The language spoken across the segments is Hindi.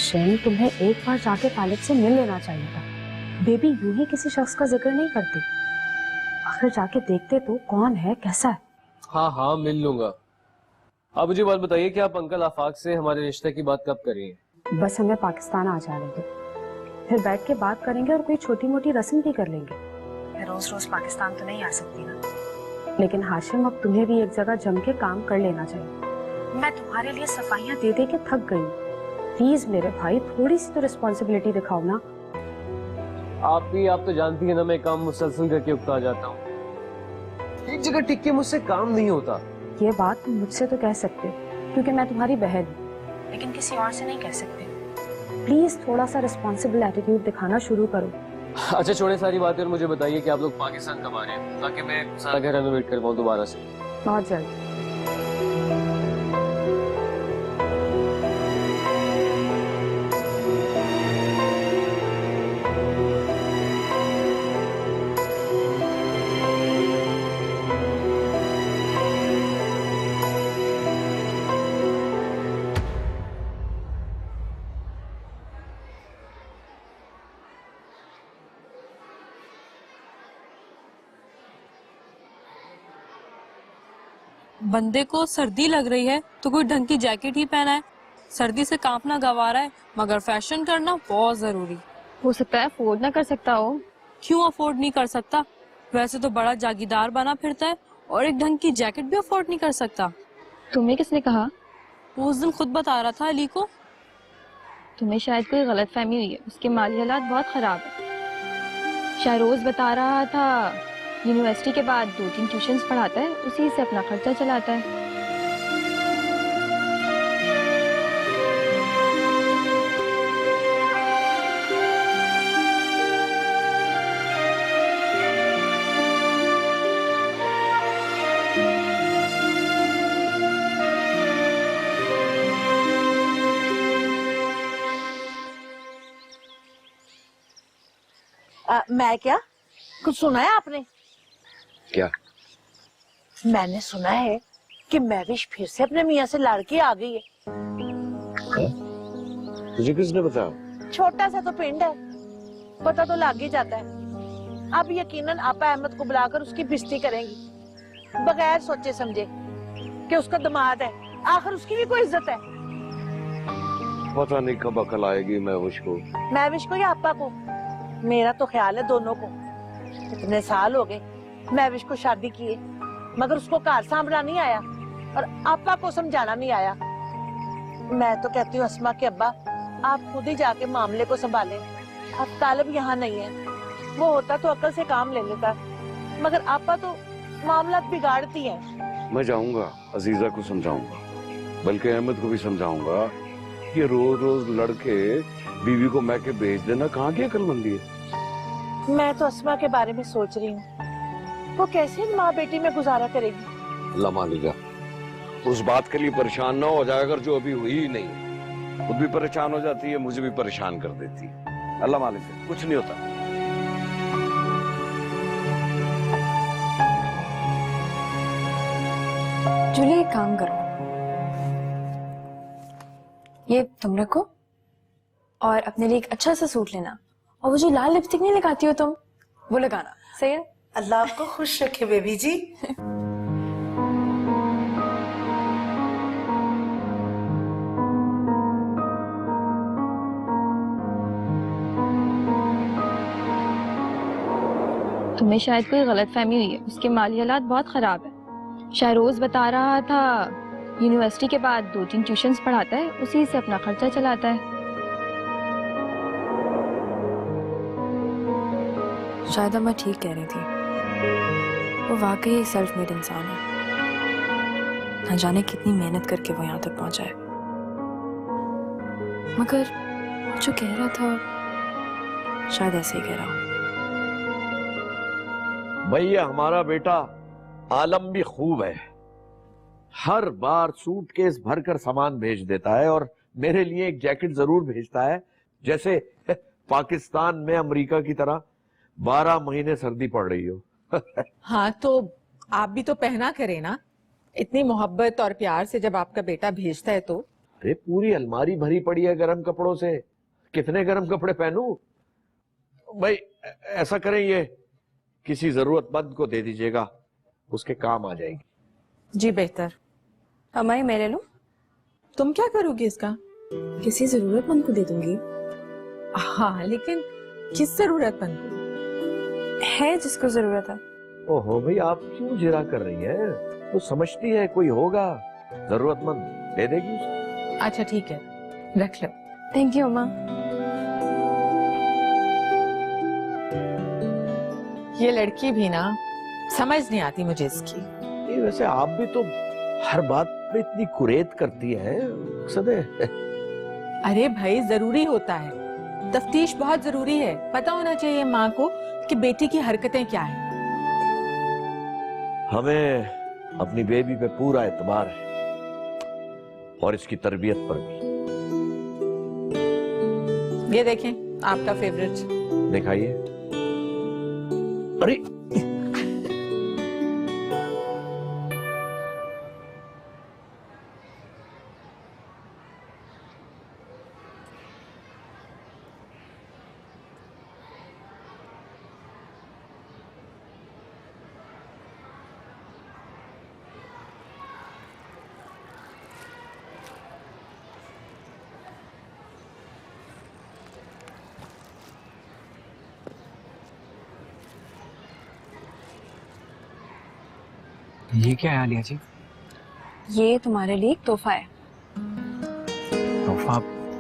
हाशिम, तुम्हें एक बार जाके पायलट से मिल लेना चाहिए था। बेबी यूं ही किसी शख्स का जिक्र नहीं करती, आखिर जाके देखते तो कौन है, कैसा है। हाँ हाँ मिल लूंगा। आप मुझे बात बताइए कि आप अंकल आफाक से हमारे रिश्ते की बात कब करेंगे? बस हमें पाकिस्तान आ जाने दो, फिर बैठ के बात करेंगे और कोई छोटी मोटी रस्म भी कर लेंगे। मैं रोज रोज पाकिस्तान तो नहीं आ सकती ना। लेकिन हाशिम, अब तुम्हें भी एक जगह जम के काम कर लेना चाहिए। मैं तुम्हारे लिए सफाइयां दे दे के थक गई। प्लीज मेरे भाई, थोड़ी सी तो रिस्पॉन्सिबिलिटी दिखाओ ना। आप तो जानती है ना, मैं काम मुसलसल करके उकता जाता हूँ। एक जगह टिक के मुझसे काम नहीं होता। ये बात तुम मुझसे तो कह सकते हो क्योंकि मैं तुम्हारी बहन हूँ, लेकिन किसी और से नहीं कह सकते। प्लीज थोड़ा सा रिस्पॉन्सिबल एटीट्यूड दिखाना शुरू करो। अच्छा छोड़े सारी बातें और मुझे बताइए कि आप लोग पाकिस्तान कब आ रहे हैं, ताकि मैं सारा घर रेनोवेट कर पाऊँ दोबारा से। बहुत जल्द। बंदे को सर्दी लग रही है तो कोई ढंग की जैकेट ही पहना है। सर्दी से कांपना गवारा है, मगर फैशन करना बहुत जरूरी। हो सकता है अफोर्ड ना कर सकता हो। क्यों अफोर्ड नहीं कर सकता? वैसे तो बड़ा जागीरदार बना फिरता है और एक ढंग की जैकेट भी अफोर्ड नहीं कर सकता। तुम्हें किसने कहा? वो उस दिन खुद बता रहा था अली को। तुम्हें शायद कोई गलत फहमी हुई है, उसके माली हालात बहुत खराब है। शायरोज बता रहा था यूनिवर्सिटी के बाद 2-3 ट्यूशंस पढ़ाता है, उसी से अपना खर्चा चलाता है। मैं क्या कुछ सुना है आपने? क्या? मैंने सुना है कि महविश फिर से अपने मियाँ से लड़ के आ गई है। तुझे किसने बताया? छोटा सा तो पिंड है, पता तो लग ही जाता है। अब यकीनन आपा अहमद को बुलाकर उसकी बेइज्जती करेंगी, बगैर सोचे समझे कि उसका दामाद है। आखिर उसकी भी कोई इज्जत है। पता नहीं कब अकल आएगी महविश को या आपा को। मेरा तो ख्याल है दोनों को। इतने साल हो गए महविश को शादी किए, मगर उसको घर संभालना नहीं आया और आपा को समझाना नहीं आया। मैं तो कहती हूँ अस्मा के अब्बा, आप खुद ही जाके मामले को संभालें। अब तालिब यहाँ नहीं है, वो होता तो अकल से काम ले लेता, मगर आपा तो मामला बिगाड़ती है। मैं जाऊंगा, अजीजा को समझाऊंगा, बल्कि अहमद को भी समझाऊंगा कि रोज रोज लड़के बीवी को मैके भेज देना कहाँ की अकलमंदी है। मैं तो अस्मा के बारे में सोच रही हूँ, वो कैसे माँ बेटी में गुजारा करेगी। अल्लाह मालिका, उस बात के लिए परेशान ना हो जाए अगर जो अभी हुई ही नहीं। खुद भी परेशान हो जाती है, मुझे भी परेशान कर देती है। अल्लाह मालिका, कुछ नहीं होता। जूली, एक काम करो, ये तुम रखो और अपने लिए एक अच्छा सा सूट लेना, और वो जो लाल लिपस्टिक नहीं लगाती हो तुम, वो लगाना। सही है? अल्लाह आपको खुश रखे बेबी जी। तुम्हें शायद कोई गलत फहमी हुई है, उसके माली हालात बहुत खराब है। शायरोज बता रहा था यूनिवर्सिटी के बाद 2-3 ट्यूशंस पढ़ाता है, उसी से अपना खर्चा चलाता है। शायद मैं ठीक कह रही थी, वो वाकई सेल्फ मेड इंसान है। न जाने कितनी मेहनत करके वो यहाँ तक पहुंचा है, मगर वो जो कह रहा था शायद ऐसे ही कह रहा हूँ। भैया हमारा बेटा आलम भी खूब है, हर बार सूटकेस भरकर सामान भेज देता है और मेरे लिए एक जैकेट जरूर भेजता है, जैसे पाकिस्तान में अमेरिका की तरह 12 महीने सर्दी पड़ रही हो। हाँ तो आप भी तो पहना करें ना, इतनी मोहब्बत और प्यार से जब आपका बेटा भेजता है तो। अरे पूरी अलमारी भरी पड़ी है गर्म कपड़ों से, कितने गर्म कपड़े पहनूं? भाई ऐसा करें, ये किसी जरूरतमंद को दे दीजिएगा, उसके काम आ जाएगी। जी बेहतर। अम्मा मैं ले लूं? तुम क्या करोगी इसका? किसी जरूरतमंद को दे दूंगी। हाँ लेकिन किस जरूरतमंद को? है जिसको जरूरत है। ओहो भाई, आप क्यों जिरा कर रही है? तो समझती है कोई होगा जरूरतमंद, दे देगी उसे। अच्छा ठीक है, रख लो। थैंक यू अम्मा। ये लड़की भी ना समझ नहीं आती मुझे इसकी। ये वैसे आप भी तो हर बात पे इतनी कुरेद करती है सदे। अरे भाई जरूरी होता है, तफ्तीश बहुत जरूरी है। पता होना चाहिए माँ को कि बेटी की हरकतें क्या है। हमें अपनी बेबी पे पूरा एतबार है और इसकी तरबियत पर भी। ये देखें आपका फेवरेट। दिखाइए। अरे ये क्या है आलिया जी? ये तुम्हारे लिए एक तोहफा है। तोहफा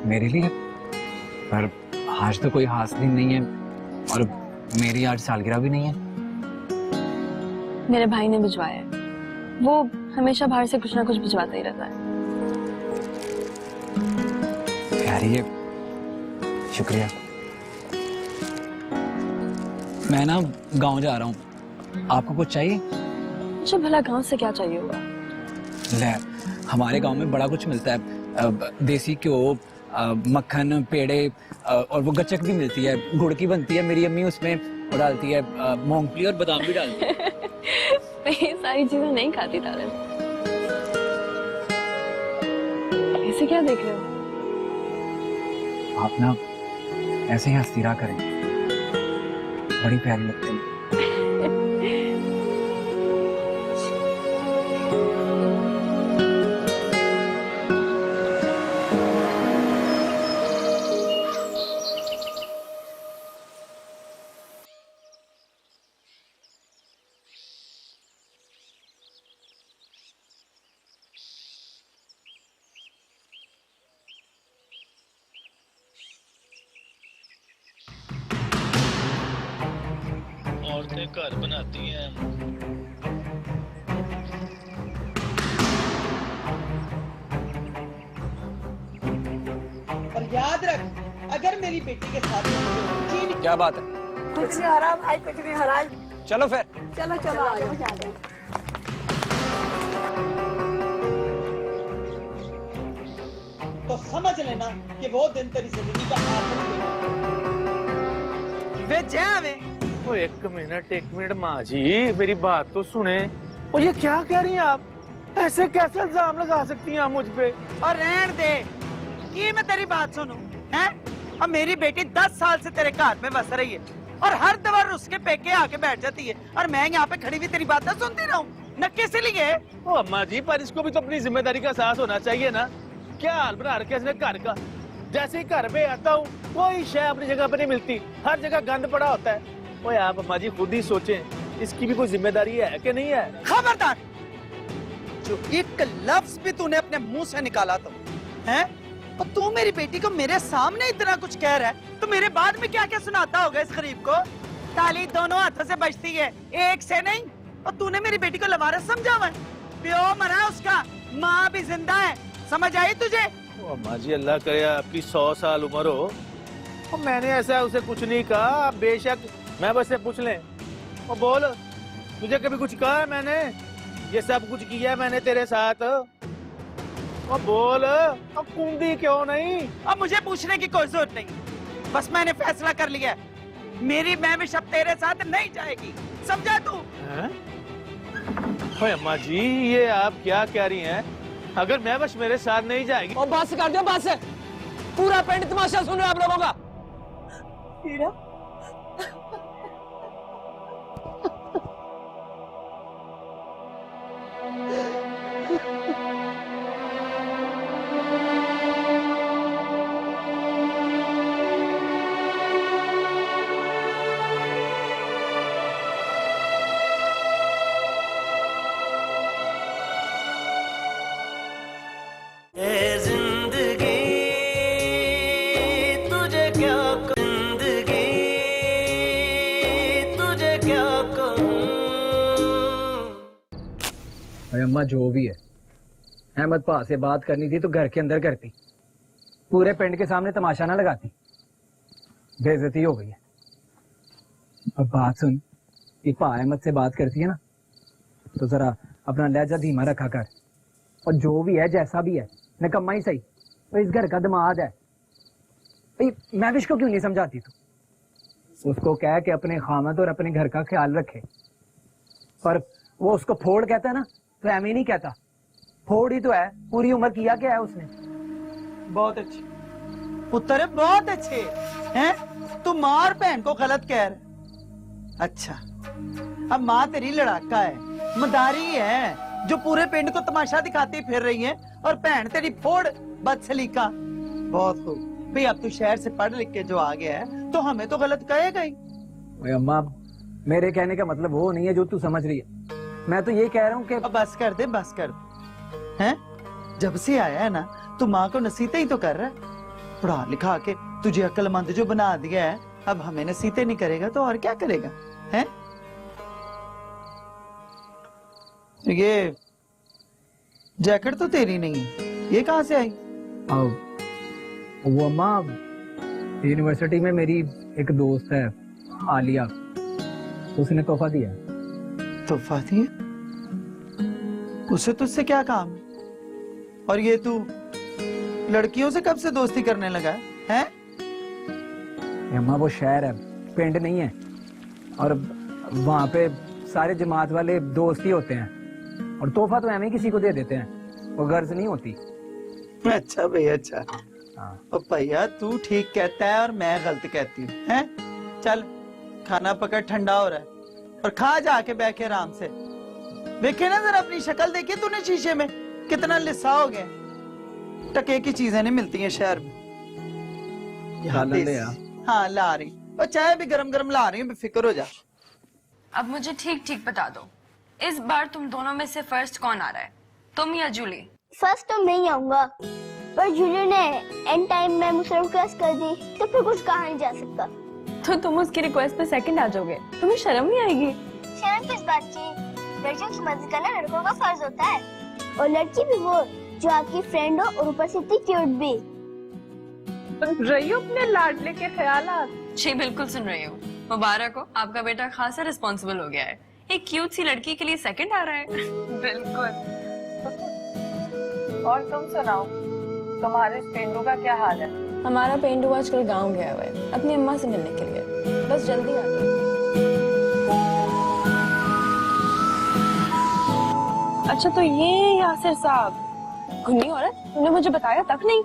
मेरे लिए? पर आज तो कोई खास दिन नहीं है और मेरी आज सालगिरह भी नहीं है। मेरे भाई ने भिजवाया है। वो हमेशा बाहर से कुछ ना कुछ भिजवाता ही रहता है। प्यारी है, शुक्रिया। मैं ना गांव जा रहा हूँ, आपको कुछ चाहिए? मुझे भला गांव से क्या चाहिए होगा? ले, हमारे गांव में बड़ा कुछ मिलता है। देसी घ्यो, मक्खन, पेड़े और वो गच्चक भी मिलती है, गुड़ की बनती है। मेरी अम्मी उसमें वो डालती है, मूंगफली और बादाम भी डालती है। मैं ये सारी चीजें नहीं खाती तारन। ऐसे क्या देख रहे हो? आप ना ऐसे ही हंसती रहा करें, बड़ी प्यारी लगती है। औरतें घर बनाती हैं, और याद रख, अगर मेरी बेटी के साथ क्या बात है? कुछ नहीं हो रहा भाई, कुछ नहीं हो रहा। चलो फिर। चलो चलो आ जाओ। तो समझ लेना कि वो दिन तेरी जिंदगी का आखिरी दिन है। वे जावे। ओ एक मिनट माँ जी, मेरी बात तो सुने। और ये क्या कह रही हैं आप? ऐसे कैसे इल्जाम लगा सकती हैं आप मुझ पे? और रहन दे, ये मैं तेरी बात सुनूं, हैं? अब मेरी बेटी 10 साल से तेरे घर में बस रही है और हर दफा उसके पेके आके बैठ जाती है और मैं यहाँ पे खड़ी हुई तेरी बातें सुनती रहूं? नक्के से लिए? ओ अम्मा जी, पर इसको भी तो अपनी जिम्मेदारी का एहसास होना चाहिए ना। क्या हाल बना रखे इसने घर का। जैसे ही घर पे आता हूँ कोई शय अपनी जगह पे नहीं मिलती, हर जगह गंद पड़ा होता है। ओए आप अम्मा जी खुद ही सोचें, इसकी भी कोई जिम्मेदारी है कि नहीं है? खबरदार, जो एक लफ्ज भी तूने अपने मुंह से निकाला तो हैं? और तू मेरी बेटी को मेरे सामने इतना कुछ कह रहा है तो मेरे बाद में क्या क्या सुनाता होगा इस गरीब को? ताली दोनों हाथों से बजती है, एक से नहीं। और तूने मेरी बेटी को लवारस समझा हुआ है? प्यो मरा उसका, माँ भी जिंदा है, समझ आई तुझे? ओ अम्मा जी, अल्लाह करे आपकी 100 साल उम्र हो। और मैंने ऐसा उसे कुछ नहीं कहा, बेशक मैं बस से पूछ लें। और बोल, तुझे कभी कुछ कहा है मैंने? ये सब कुछ किया है मैंने तेरे साथ। और बोल, अब कुंदी क्यों नहीं? अब मुझे पूछने की कोई जरूरत नहीं, बस मैंने फैसला कर लिया है, मेरी महविश अब तेरे साथ नहीं जाएगी, समझा तू? ओए अम्मा जी, ये आप क्या कह रही हैं? अगर महविश मेरे साथ नहीं जाएगी। और बस कर दो, बस। पूरा पिंड तमाशा सुन रहा है आप लोगों का। हीरा अरे अम्मा जो भी है, अहमद भा से बात करनी थी तो घर के अंदर करती, पूरे पिंड के सामने तमाशा ना लगाती। बेइज्जती हो गई है। अब बात सुन, कि भा अहमद से बात करती है ना तो जरा अपना लहजा धीमा रखा कर। और जो भी है जैसा भी है, निकम्मा ही सही, तो इस घर का दामाद है। भाई महविश को क्यों नहीं समझाती तू? उसको कह के अपने खामद और अपने घर का ख्याल रखे। पर वो उसको फोड़ कहता है ना, तो एम ही नहीं कहता। फोड़ ही तो है, पूरी उम्र किया क्या है उसने। बहुत अच्छे पुत्र, बहुत अच्छे हैं। तू माँ और बहन को गलत कह रहे। अच्छा, अब माँ तेरी लड़ाका है, मदारी है, जो पूरे पिंड को तमाशा दिखाती फिर रही है, और बहन तेरी फोड़ बदसलीका। बहुत खूब भाई, अब तू शहर से पढ़ लिख के जो आ गया है तो हमें तो गलत कहेगा ही। ओए अम्मा, मेरे कहने का मतलब वो नहीं है जो तू समझ रही है। मैं तो ये कह रहा हूँ कि अब बस कर दे, बस कर दे। हैं? जब से आया है ना, तू माँ को नसीहतें ही तो कर रहा है। पढ़ा लिखा के तुझे अक्लमंद जो बना दिया है, अब हमें नसीहतें नहीं करेगा तो और क्या करेगा? हैं? ये जैकेट तो तेरी नहीं है, ये कहाँ से आई? वो अम्मा, यूनिवर्सिटी में मेरी एक दोस्त है आलिया, उसने तोहफा दिया। तोहफा दिया? उसे तुझसे क्या काम है? और ये तू लड़कियों से कब से दोस्ती करने लगा है? अम्मा वो शहर है, पिंड नहीं है, और वहाँ पे सारे जमात वाले दोस्त ही होते हैं, और तोहफा तो हमें किसी को दे देते हैं, वो गर्ज नहीं होती। अच्छा भाई, अच्छा। और भैया तू ठीक कहता है और मैं गलत कहती हूँ, हैं? चल खाना पकड़, ठंडा हो रहा है, और खा जाके बैठे आराम से। देखे ना जरा अपनी शक्ल, देखी तूने शीशे में, कितना लिस्सा हो गया। टके की चीजें नहीं मिलती हैं शहर में। हाँ ला रही, और चाय भी गरम गरम ला रही हूँ, बेफिक्र हो जा। अब मुझे ठीक ठीक बता दो, इस बार तुम दोनों में से फर्स्ट कौन आ रहा है, तुम या जूली? फर्स्ट तो मैं ही आऊंगा, पर जूली ने एंड टाइम में मुझसे रिक्वेस्ट कर दी, तो फिर कुछ कहा नहीं जा सकता। तो तुम उसकी रिक्वेस्ट पे सेकंड आ जाओगे, तुम्हें शर्म नहीं आएगी? शर्म किस बात की? लड़कियों की मदद करना लड़कों का फर्ज होता है, और लड़की भी वो जो आपकी फ्रेंड हो और ऊपर से इतनी क्यूट भी। सुन रही हो अपने लाडले के ख्यालात? जी बिल्कुल सुन रही हूँ। मुबारक हो, आपका बेटा खासा रिस्पॉन्सिबल हो गया है। एक क्यूट सी लड़की के लिए सेकंड आ रहा है। बिल्कुल। और तुम सुनाओ, तुम्हारे पेंडू का क्या हाल है? हमारा पेंडू आजकल गांव गया हुआ है अपनी अम्मा से मिलने के लिए, बस जल्दी आ जाओ। अच्छा तो ये यासिर साहब घुन्नी औरत, तुमने मुझे बताया तक नहीं?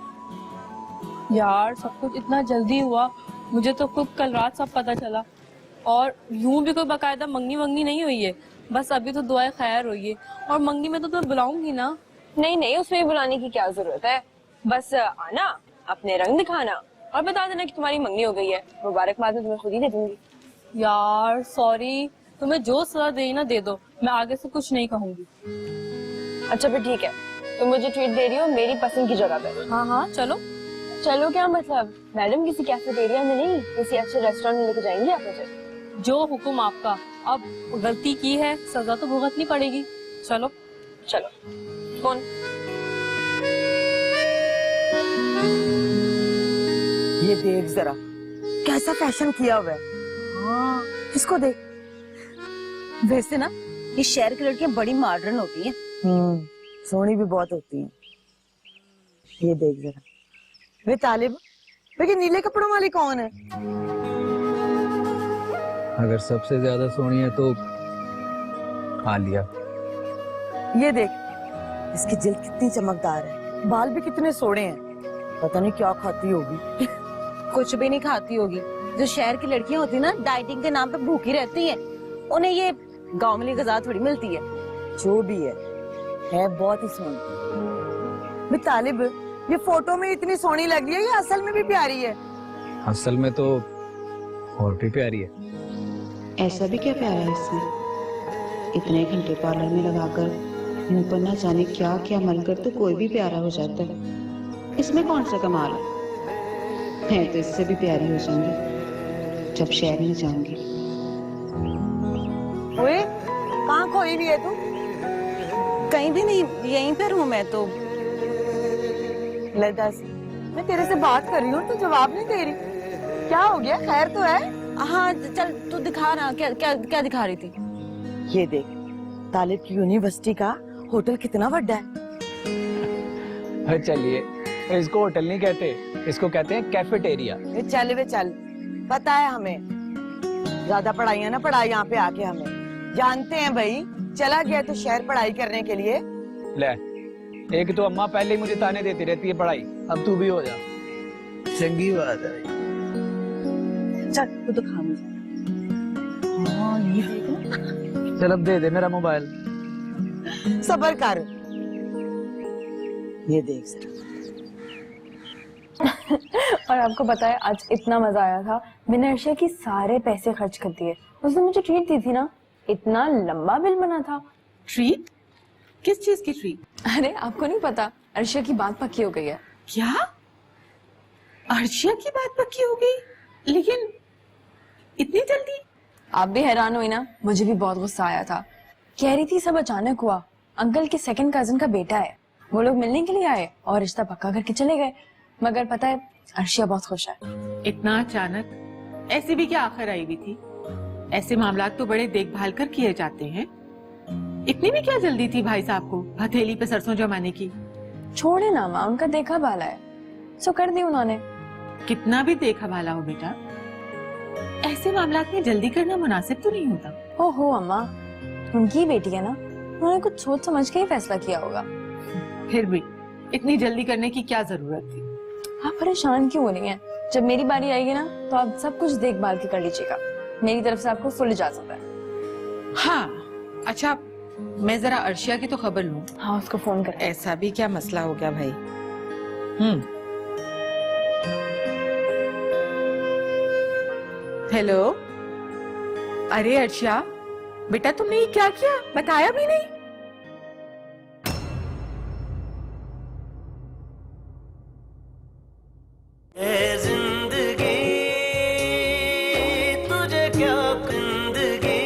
यार सब कुछ इतना जल्दी हुआ, मुझे तो खुद कल रात सब पता चला। और यूं भी कोई बकायदा मंगनी वंगनी नहीं हुई है, बस अभी तो दुआएं खैर हुई है। और मंगनी में तो तुम्हें बुलाऊंगी ना। नहीं नहीं, उसमें बुलाने की क्या जरूरत है, बस आना, अपने रंग दिखाना और बता देना कि तुम्हारी मंगनी हो गई है। मुबारकबाद में तुम्हें खुद ही दे दूंगी। यार सॉरी, तुम्हें जो सलाह देना दे दो, मैं आगे से कुछ नहीं कहूंगी। अच्छा फिर ठीक है, तुम मुझे ट्रीट दे रही हो मेरी पसंद की जगह पे। हाँ हाँ चलो। चलो क्या मतलब मैडम, किसी कैफेटेरिया में नहीं, किसी अच्छे रेस्टोरेंट में लेके जाएंगे आप मुझे? जो हुक्म आपका। अब गलती की है, सजा तो भुगतनी पड़ेगी। चलो चलो। कौन? ये देख जरा कैसा फैशन किया हुआ है। हाँ, इसको देख। वैसे ना ये शहर की लड़कियां बड़ी मॉडर्न होती हैं। सोहनी भी बहुत होती हैं। ये देख जरा, वे तालिब, लेकिन नीले कपड़ों वाली कौन है? अगर सबसे ज्यादा सोनी है तो आलिया। ये देख, इसकी जल्द कितनी चमकदार है, बाल भी कितने सोने हैं, पता नहीं क्या खाती होगी। कुछ भी नहीं खाती होगी। जो शहर की लड़कियां होती ना, डाइटिंग के नाम पे भूखी रहती हैं, उन्हें ये गांव में गज़ा थोड़ी मिलती है। जो भी है बहुत ही सोनी। तालिब, ये फोटो में इतनी सोनी लग रही है, ये असल में भी प्यारी है। असल में तो और भी प्यारी है। ऐसा भी क्या प्यारा है इसमें? इतने घंटे पार्लर में लगाकर मुंह पर ना जाने क्या क्या मल कर तो कोई भी प्यारा हो जाता है। इसमें कौन सा कमाल है? मैं तो इससे भी प्यारी हो जाऊंगी जब शहर में जाऊंगी। ओए, कहाँ खोई भी है तू? कहीं भी नहीं, यहीं पर हूँ मैं तो। लता सी, मैं तेरे से बात कर रही हूँ, तू जवाब नहीं दे रही। क्या हो गया? खैर तो है? हाँ चल तू दिखा ना, क्या क्या क्या दिखा रही थी? ये देख, तालिब की यूनिवर्सिटी का होटल कितना बड़ा है। चलिए, इसको होटल नहीं कहते, इसको कहते हैं कैफेटेरिया। चल वे चल, पता है हमें, ज्यादा पढ़ाई ना पढ़ाई यहाँ पे आके हमें जानते हैं भाई। चला गया तो शहर पढ़ाई करने के लिए। ले, एक तो अम्मा पहले ही मुझे ताने देती रहती है पढ़ाई, अब तू भी हो जा। चंगी बात है। चल तू तो खा मुझे। हाँ ये देखो। चल अब दे दे मेरा मोबाइल। सबर कर, ये देख सर। और आपको पता है आज इतना मजा आया था, मैंने अर्शिया की सारे पैसे खर्च कर दिए। उसने मुझे ट्रीट दी थी ना, इतना लंबा बिल बना था। ट्रीट? किस चीज की ट्रीट? अरे आपको नहीं पता, अर्शिया की बात पक्की हो गई है। क्या? अर्शिया की बात पक्की हो गई? लेकिन इतनी जल्दी? आप भी हैरान हुई ना, मुझे भी बहुत गुस्सा आया था। कह रही थी सब अचानक हुआ, अंकल के सेकंड कजिन का बेटा है, वो लोग मिलने के लिए आए और रिश्ता पक्का करके चले गए। मगर पता है अर्शिया बहुत खुश है। इतना अचानक? ऐसी भी क्या आखिर आई हुई थी? ऐसे मामला तो बड़े देखभाल कर किए जाते हैं। इतनी भी क्या जल्दी थी भाई साहब को हथेली पे सरसों जमाने की? छोड़े ना माँ, उनका देखा भाला है, सो कर दी उन्होंने। कितना भी देखा भाला हो बेटा, ऐसे मामला में जल्दी करना मुनासिब तो नहीं होता। ओहो अम्मा, उनकी बेटी है ना, उन्होंने कुछ सोच समझ के ही फैसला किया होगा। फिर भी इतनी जल्दी करने की क्या जरूरत थी? आप परेशान क्यों हो रही हैं? जब मेरी बारी आएगी ना तो आप सब कुछ देखभाल के कर लीजिएगा। मेरी तरफ से आपको फुल इजाजत है। हाँ अच्छा, मैं जरा अर्शिया की तो खबर लूं। हाँ उसको फोन कर। ऐसा भी क्या मसला हो गया भाई? हेलो, अरे अर्शिया बेटा, तुमने ये क्या किया, बताया भी नहीं? जिंदगी तुझे क्या, जिंदगी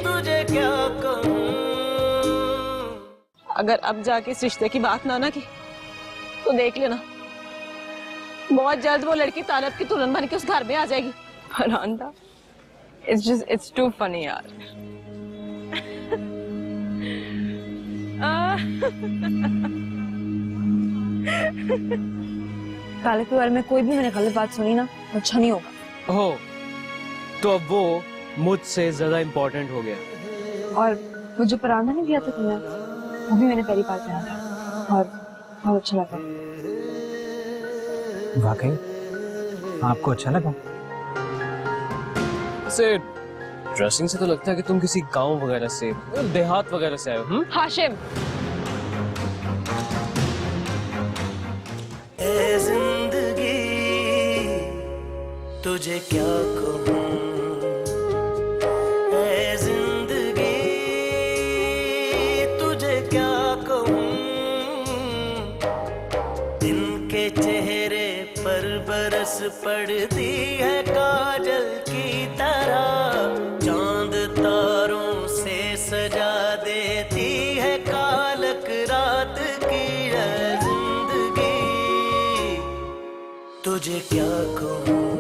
तुझे क्या कहूं। अगर अब जाके इस रिश्ते की बात ना की तो देख लेना, बहुत जल्द वो लड़की तालब की दुल्हन बन के उस घर में आ जाएगी। फरहाना, it's too funny यार। तालब के बारे में कोई भी मैंने गलत बात सुनी ना, अच्छा नहीं होगा। ओह, तो अब वो मुझसे ज्यादा इम्पोर्टेंट हो गया। और वो जो परांठा नहीं दिया था तुमने, वो भी मैंने पहली बार पहना था और बहुत अच्छा लगा। वाकई आपको अच्छा लगा? वैसे ड्रेसिंग से तो लगता है कि तुम किसी गांव वगैरह से, देहात वगैरह से आए हो। हाशिम, ए जिंदगी तुझे क्या कहूं, ए जिंदगी तुझे क्या कहूं। दिन के चेहरे पर बरस पड़ती है काजल की तरह, चांद तारों से सजा देती है कालक रात की। जिंदगी तुझे क्या कहूं।